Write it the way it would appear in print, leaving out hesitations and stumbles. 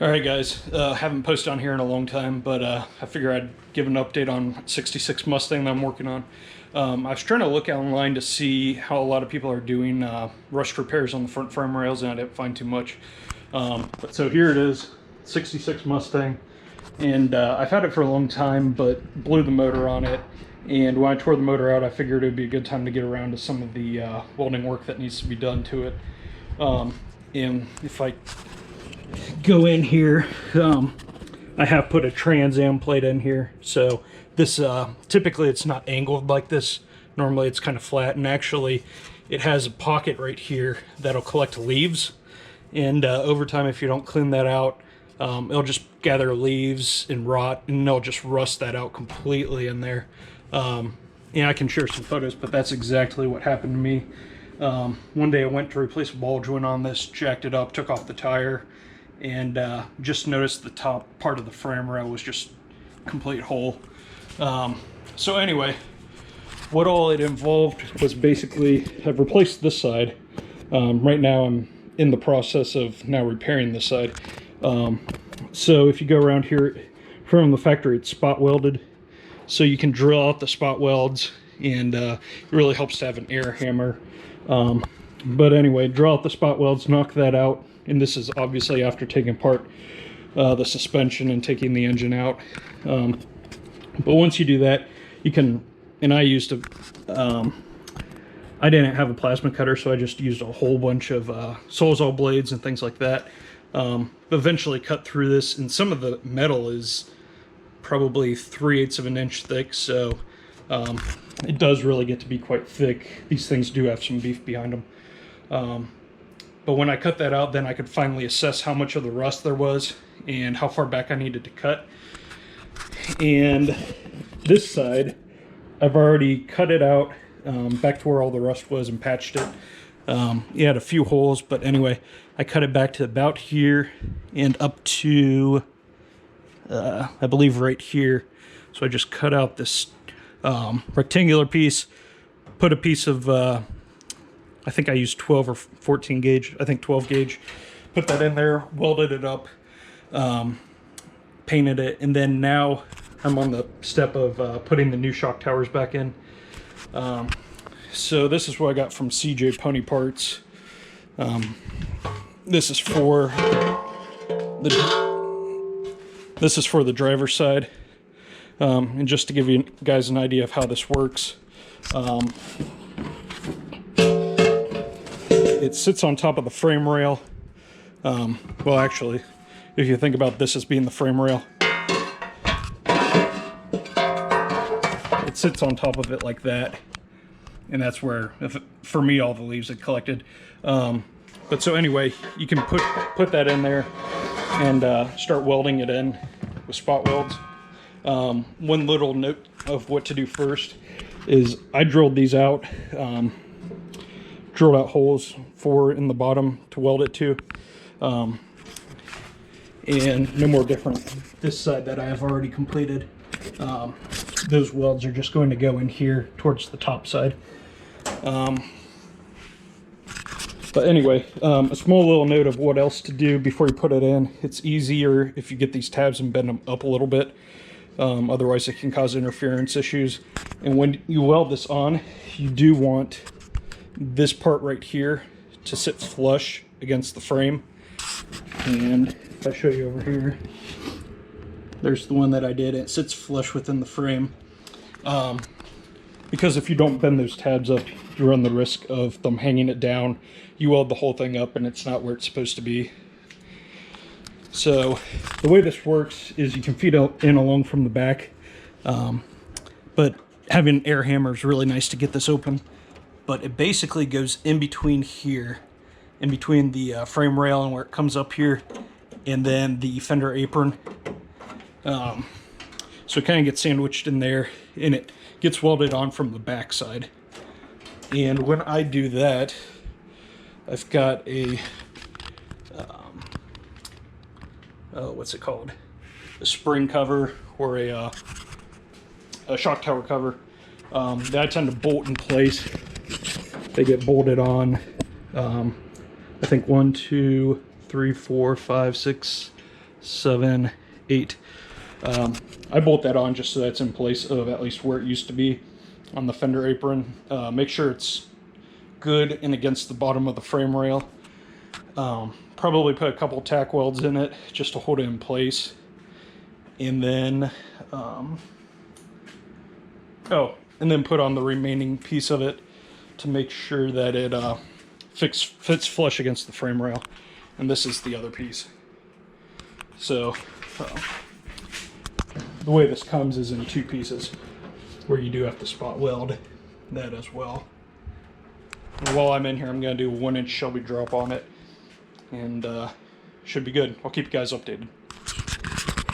All right, guys. Haven't posted on here in a long time, but I figure I'd give an update on 66 Mustang that I'm working on. I was trying to look online to see how a lot of people are doing rust repairs on the front frame rails, and I didn't find too much. But so here it is, 66 Mustang, and I've had it for a long time, but blew the motor on it. And when I tore the motor out, I figured it would be a good time to get around to some of the welding work that needs to be done to it. And if I go in here, I have put a Trans Am plate in here. So this typically it's not angled like this. Normally it's kind of flat, and actually it has a pocket right here that'll collect leaves, and over time, if you don't clean that out, it'll just gather leaves and rot, and they'll just rust that out completely in there. And I can share some photos, but that's exactly what happened to me. One day I went to replace a ball joint on this, jacked it up, took off the tire, and just noticed the top part of the frame rail was just complete hole. So anyway, what all it involved was basically I've replaced this side. Right now I'm in the process of now repairing this side. So if you go around here from the factory, it's spot welded, so you can drill out the spot welds, and it really helps to have an air hammer. But anyway, drill out the spot welds, knock that out, and this is obviously after taking apart the suspension and taking the engine out. But once you do that, you can, and I used a, I didn't have a plasma cutter, so I just used a whole bunch of Sawzall blades and things like that. Eventually cut through this, and some of the metal is probably 3/8 of an inch thick, so it does really get to be quite thick. These things do have some beef behind them. But when I cut that out, then I could finally assess how much of the rust there was and how far back I needed to cut. And this side, I've already cut it out back to where all the rust was and patched it. It had a few holes, but anyway, I cut it back to about here and up to, I believe, right here. So I just cut out this rectangular piece, put a piece of, I think I used 12 or 14 gauge, I think 12 gauge, put that in there, welded it up, painted it, and then now I'm on the step of putting the new shock towers back in. So this is what I got from CJ Pony Parts. This is for the driver's side. And just to give you guys an idea of how this works, it sits on top of the frame rail. Well, actually, if you think about this as being the frame rail, it sits on top of it like that, and that's where, for me, all the leaves had collected. But so anyway, you can put that in there and start welding it in with spot welds. One little note of what to do first is I drilled these out, drilled out holes 4 in the bottom to weld it to, and no more different. This side that I have already completed, those welds are just going to go in here towards the top side. But anyway, a small little note of what else to do before you put it in. It's easier if you get these tabs and bend them up a little bit. Otherwise it can cause interference issues. And when you weld this on, you do want this part right here to sit flush against the frame. And if I show you over here, there's the one that I did. It sits flush within the frame. Because if you don't bend those tabs up, you run the risk of them hanging it down. You weld the whole thing up and it's not where it's supposed to be. So the way this works is you can feed in along from the back, but having an air hammer is really nice to get this open. But it basically goes in between here, in between the frame rail and where it comes up here, and then the fender apron. So it kind of gets sandwiched in there, and it gets welded on from the back side. And when I do that, I've got a what's it called? A spring cover, or a shock tower cover that I tend to bolt in place. They get bolted on. I think 1, 2, 3, 4, 5, 6, 7, 8. I bolt that on just so that's in place of at least where it used to be on the fender apron. Make sure it's good and against the bottom of the frame rail. Probably put a couple tack welds in it just to hold it in place. And then, and then put on the remaining piece of it to make sure that it fits flush against the frame rail. And this is the other piece. So the way this comes is in 2 pieces, where you do have to spot weld that as well. And while I'm in here, I'm going to do a 1-inch Shelby drop on it, and should be good. I'll keep you guys updated.